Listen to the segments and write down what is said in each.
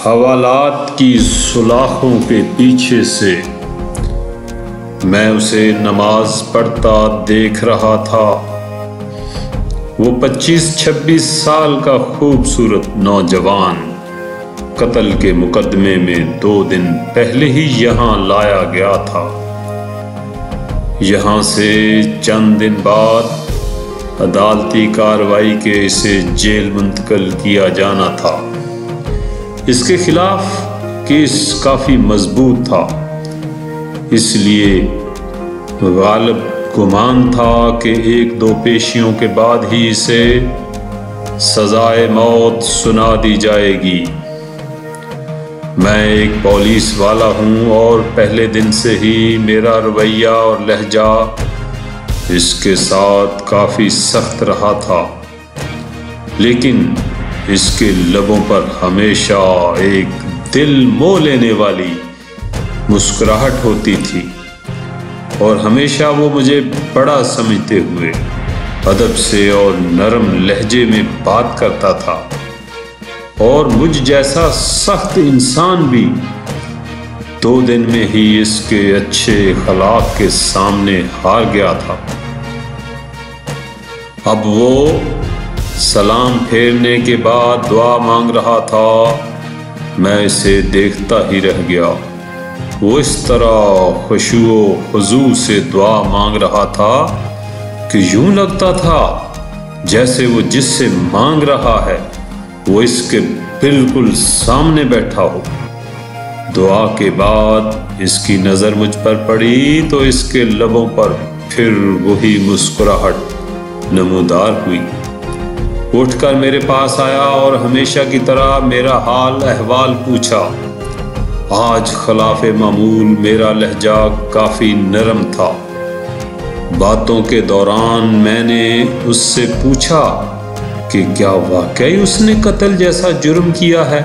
حوالات کی سلاخوں کے پیچھے سے میں اسے نماز پڑھتا دیکھ رہا تھا۔ وہ 25-26 سال کا خوبصورت نوجوان قتل کے مقدمے میں 2 دن پہلے ہی یہاں لایا گیا تھا۔ یہاں سے چند دن بعد عدالتی کارروائی کے اسے جیل منتقل کیا جانا تھا۔ اس کے خلاف کیس کافی مضبوط تھا، اس لیے غالب گمان تھا کہ 1-2 پیشیوں کے بعد ہی اسے سزائے موت سنا دی جائے گی۔ میں ایک پولیس والا ہوں اور پہلے دن سے ہی میرا رویہ اور لہجہ اس کے ساتھ کافی سخت رہا تھا، لیکن اس کے لبوں پر ہمیشہ ایک دل مو لینے والی مسکراہٹ ہوتی تھی، اور ہمیشہ وہ مجھے بڑا سمجھتے ہوئے ادب سے اور نرم لہجے میں بات کرتا تھا، اور مجھ جیسا سخت انسان بھی 2 دن میں ہی اس کے اچھے اخلاق کے سامنے ہار گیا تھا۔ اب وہ سلام پھیرنے کے بعد دعا مانگ رہا تھا۔ میں اسے دیکھتا ہی رہ گیا۔ وہ اس طرح خشوع و خضوع سے دعا مانگ رہا تھا کہ یوں لگتا تھا جیسے وہ جس سے مانگ رہا ہے وہ اس کے بالکل سامنے بیٹھا ہو۔ دعا کے بعد اس کی نظر مجھ پر پڑی تو اس کے لبوں پر پھر وہی مسکراہٹ نمودار ہوئی۔ اٹھ کر میرے پاس آیا اور ہمیشہ کی طرح میرا حال احوال پوچھا۔ آج خلاف معمول میرا لہجہ کافی نرم تھا۔ باتوں کے دوران میں نے اس سے پوچھا کہ کیا واقعی اس نے قتل جیسا جرم کیا ہے،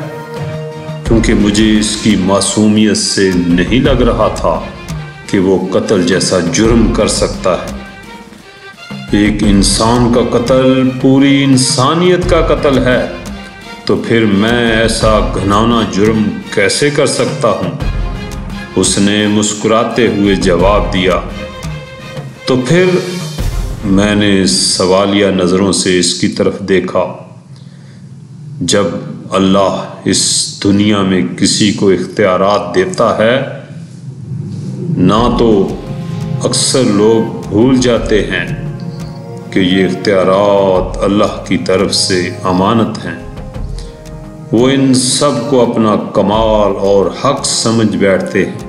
کیونکہ مجھے اس کی معصومیت سے نہیں لگ رہا تھا کہ وہ قتل جیسا جرم کر سکتا ہے۔ ایک انسان کا قتل پوری انسانیت کا قتل ہے، تو پھر میں ایسا گھناؤنا جرم کیسے کر سکتا ہوں؟ اس نے مسکراتے ہوئے جواب دیا۔ تو پھر میں نے سوالیہ نظروں سے اس کی طرف دیکھا۔ جب اللہ اس دنیا میں کسی کو اختیارات دیتا ہے، نہ تو اکثر لوگ بھول جاتے ہیں کہ یہ اختیارات اللہ کی طرف سے امانت ہیں۔ وہ ان سب کو اپنا کمال اور حق سمجھ بیٹھتے ہیں۔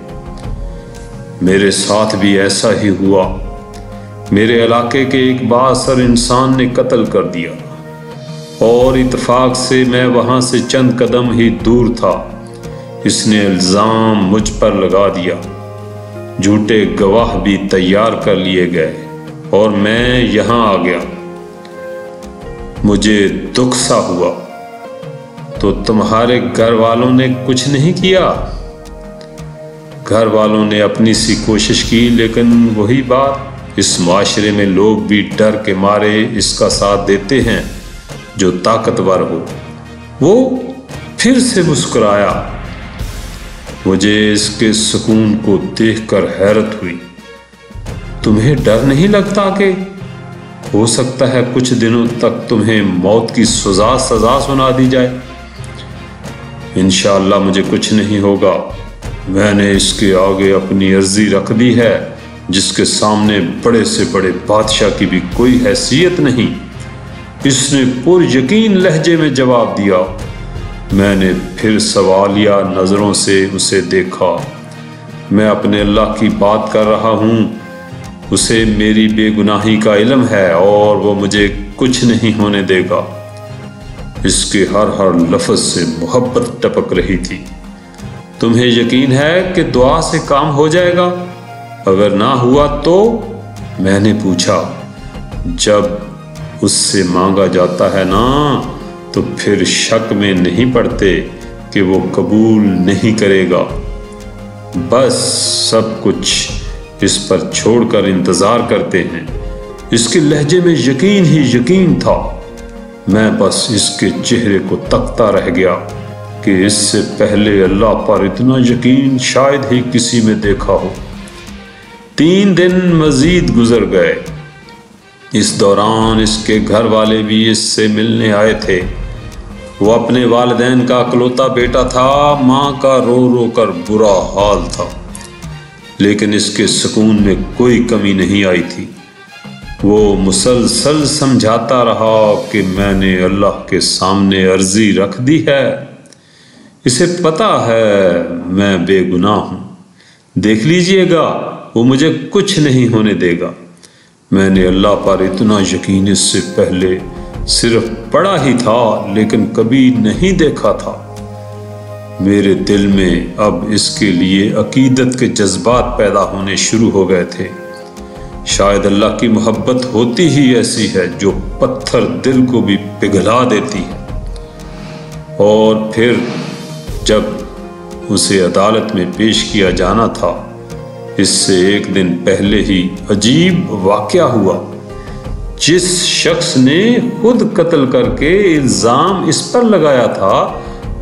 میرے ساتھ بھی ایسا ہی ہوا۔ میرے علاقے کے ایک بااثر انسان نے قتل کر دیا، اور اتفاق سے میں وہاں سے چند قدم ہی دور تھا۔ اس نے الزام مجھ پر لگا دیا۔ جھوٹے گواہ بھی تیار کر لیے گئے اور میں یہاں آ گیا۔ مجھے دکھ سا ہوا۔ تو تمہارے گھر والوں نے کچھ نہیں کیا؟ گھر والوں نے اپنی سی کوشش کی، لیکن وہی بات، اس معاشرے میں لوگ بھی ڈر کے مارے اس کا ساتھ دیتے ہیں جو طاقتور ہو۔ وہ پھر سے مسکرایا۔ مجھے اس کے سکون کو دیکھ کر حیرت ہوئی۔ تمہیں ڈر نہیں لگتا کہ ہو سکتا ہے کچھ دنوں تک تمہیں موت کی سزا سنا دی جائے؟ انشاءاللہ مجھے کچھ نہیں ہوگا۔ میں نے اس کے آگے اپنی عرضی رکھ دی ہے، جس کے سامنے بڑے سے بڑے بادشاہ کی بھی کوئی حیثیت نہیں۔ اس نے پر یقین لہجے میں جواب دیا۔ میں نے پھر سوالیہ نظروں سے اسے دیکھا۔ میں اپنے اللہ کی بات کر رہا ہوں۔ اسے میری بے گناہی کا علم ہے اور وہ مجھے کچھ نہیں ہونے دے گا۔ اس کے ہر لفظ سے محبت ٹپک رہی تھی۔ تمہیں یقین ہے کہ دعا سے کام ہو جائے گا؟ اگر نہ ہوا تو؟ میں نے پوچھا۔ جب اس سے مانگا جاتا ہے نا، تو پھر شک میں نہیں پڑتے کہ وہ قبول نہیں کرے گا۔ بس سب کچھ اس پر چھوڑ کر انتظار کرتے ہیں۔ اس کے لہجے میں یقین ہی یقین تھا۔ میں بس اس کے چہرے کو تکتا رہ گیا۔ کہ اس سے پہلے اللہ پر اتنا یقین شاید ہی کسی میں دیکھا ہو۔ 3 دن مزید گزر گئے۔ اس دوران اس کے گھر والے بھی اس سے ملنے آئے تھے۔ وہ اپنے والدین کا اکلوتا بیٹا تھا، ماں کا رو رو کر برا حال تھا، لیکن اس کے سکون میں کوئی کمی نہیں آئی تھی۔ وہ مسلسل سمجھاتا رہا کہ میں نے اللہ کے سامنے عرضی رکھ دی ہے، اسے پتہ ہے میں بے گناہ ہوں، دیکھ لیجئے گا وہ مجھے کچھ نہیں ہونے دے گا۔ میں نے اللہ پر اتنا یقین اس سے پہلے صرف پڑھا ہی تھا لیکن کبھی نہیں دیکھا تھا۔ میرے دل میں اب اس کے لیے عقیدت کے جذبات پیدا ہونے شروع ہو گئے تھے۔ شاید اللہ کی محبت ہوتی ہی ایسی ہے جو پتھر دل کو بھی پگھلا دیتی ہے۔ اور پھر جب اسے عدالت میں پیش کیا جانا تھا، اس سے 1 دن پہلے ہی عجیب واقعہ ہوا۔ جس شخص نے خود قتل کر کے الزام اس پر لگایا تھا،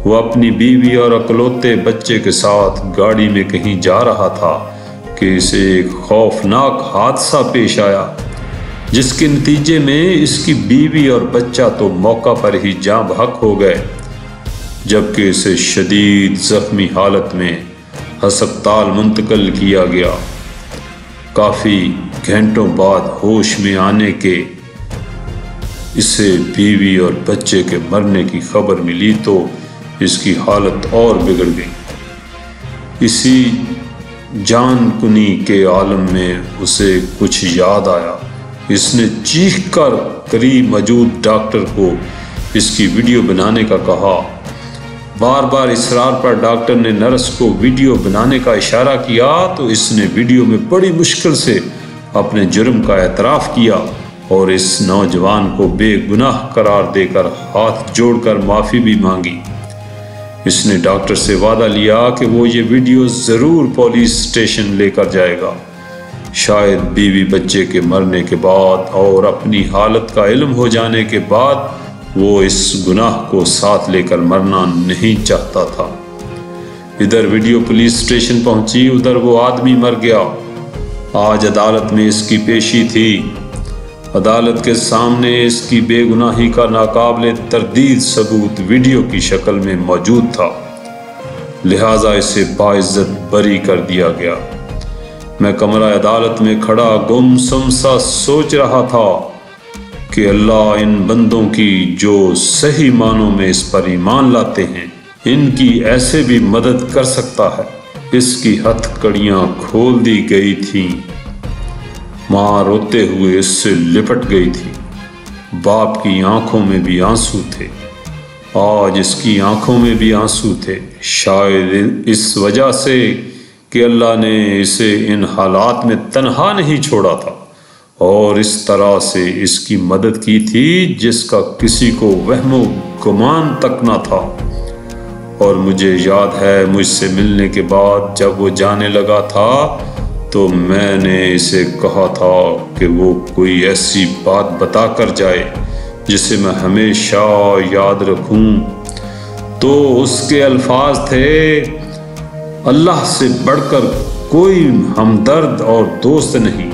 وہ اپنی بیوی اور اکلوتے بچے کے ساتھ گاڑی میں کہیں جا رہا تھا کہ اسے ایک خوفناک حادثہ پیش آیا، جس کے نتیجے میں اس کی بیوی اور بچہ تو موقع پر ہی جاں بحق ہو گئے، جبکہ اسے شدید زخمی حالت میں ہسپتال منتقل کیا گیا۔ کافی گھنٹوں بعد ہوش میں آنے کے اسے بیوی اور بچے کے مرنے کی خبر ملی تو اس کی حالت اور بگڑ گئی۔ اسی جان کنی کے عالم میں اسے کچھ یاد آیا۔ اس نے چیخ کر قریب موجود ڈاکٹر کو اس کی ویڈیو بنانے کا کہا۔ بار بار اصرار پر ڈاکٹر نے نرس کو ویڈیو بنانے کا اشارہ کیا تو اس نے ویڈیو میں بڑی مشکل سے اپنے جرم کا اعتراف کیا اور اس نوجوان کو بے گناہ قرار دے کر ہاتھ جوڑ کر معافی بھی مانگی۔ اس نے ڈاکٹر سے وعدہ لیا کہ وہ یہ ویڈیو ضرور پولیس اسٹیشن لے کر جائے گا۔ شاید بیوی بچے کے مرنے کے بعد اور اپنی حالت کا علم ہو جانے کے بعد وہ اس گناہ کو ساتھ لے کر مرنا نہیں چاہتا تھا۔ ادھر ویڈیو پولیس اسٹیشن پہنچی، ادھر وہ آدمی مر گیا۔ آج عدالت میں اس کی پیشی تھی۔ عدالت کے سامنے اس کی بے گناہی کا ناقابل تردید ثبوت ویڈیو کی شکل میں موجود تھا، لہٰذا اسے باعزت بری کر دیا گیا۔ میں کمرہ عدالت میں کھڑا گم سم سا سوچ رہا تھا کہ اللہ ان بندوں کی جو صحیح معنوں میں اس پر ایمان لاتے ہیں، ان کی ایسے بھی مدد کر سکتا ہے۔ اس کی ہتھ کڑیاں کھول دی گئی تھیں۔ ماں روتے ہوئے اس سے لپٹ گئی تھی۔ باپ کی آنکھوں میں بھی آنسو تھے۔ آج اس کی آنکھوں میں بھی آنسو تھے، شاید اس وجہ سے کہ اللہ نے اسے ان حالات میں تنہا نہیں چھوڑا تھا اور اس طرح سے اس کی مدد کی تھی جس کا کسی کو وہم و گمان تک نہ تھا۔ اور مجھے یاد ہے مجھ سے ملنے کے بعد جب وہ جانے لگا تھا تو میں نے اسے کہا تھا کہ وہ کوئی ایسی بات بتا کر جائے جسے میں ہمیشہ یاد رکھوں، تو اس کے الفاظ تھے، اللہ سے بڑھ کر کوئی ہمدرد اور دوست نہیں،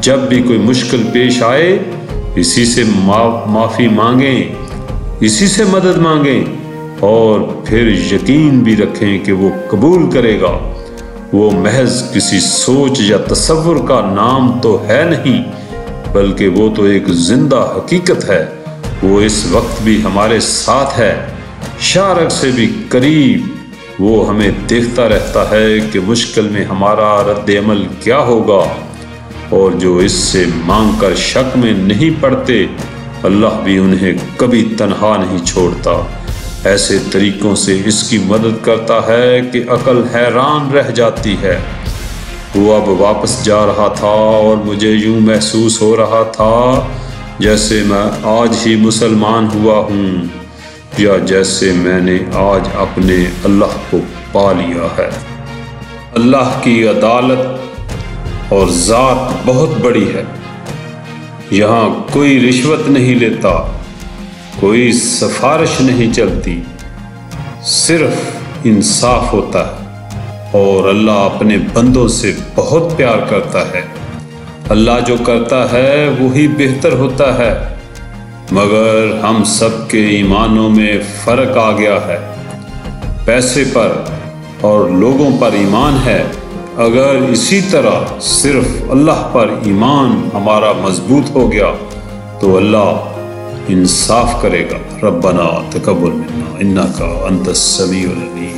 جب بھی کوئی مشکل پیش آئے اسی سے معافی مانگیں، اسی سے مدد مانگیں اور پھر یقین بھی رکھیں کہ وہ قبول کرے گا۔ وہ محض کسی سوچ یا تصور کا نام تو ہے نہیں، بلکہ وہ تو ایک زندہ حقیقت ہے۔ وہ اس وقت بھی ہمارے ساتھ ہے، شارق سے بھی قریب۔ وہ ہمیں دیکھتا رہتا ہے کہ مشکل میں ہمارا رد عمل کیا ہوگا، اور جو اس سے مانگ کر شک میں نہیں پڑتے، اللہ بھی انہیں کبھی تنہا نہیں چھوڑتا۔ ایسے طریقوں سے اس کی مدد کرتا ہے کہ عقل حیران رہ جاتی ہے۔ وہ اب واپس جا رہا تھا اور مجھے یوں محسوس ہو رہا تھا جیسے میں آج ہی مسلمان ہوا ہوں، یا جیسے میں نے آج اپنے اللہ کو پا لیا ہے۔ اللہ کی عدالت اور ذات بہت بڑی ہے۔ یہاں کوئی رشوت نہیں لیتا، کوئی سفارش نہیں چلتی، صرف انصاف ہوتا ہے، اور اللہ اپنے بندوں سے بہت پیار کرتا ہے۔ اللہ جو کرتا ہے وہی بہتر ہوتا ہے، مگر ہم سب کے ایمانوں میں فرق آ گیا ہے۔ پیسے پر اور لوگوں پر ایمان ہے، اگر اسی طرح صرف اللہ پر ایمان ہمارا مضبوط ہو گیا تو اللہ انصاف کرے گا۔ ربنا تقبل منا انک انت السمیع العلیم۔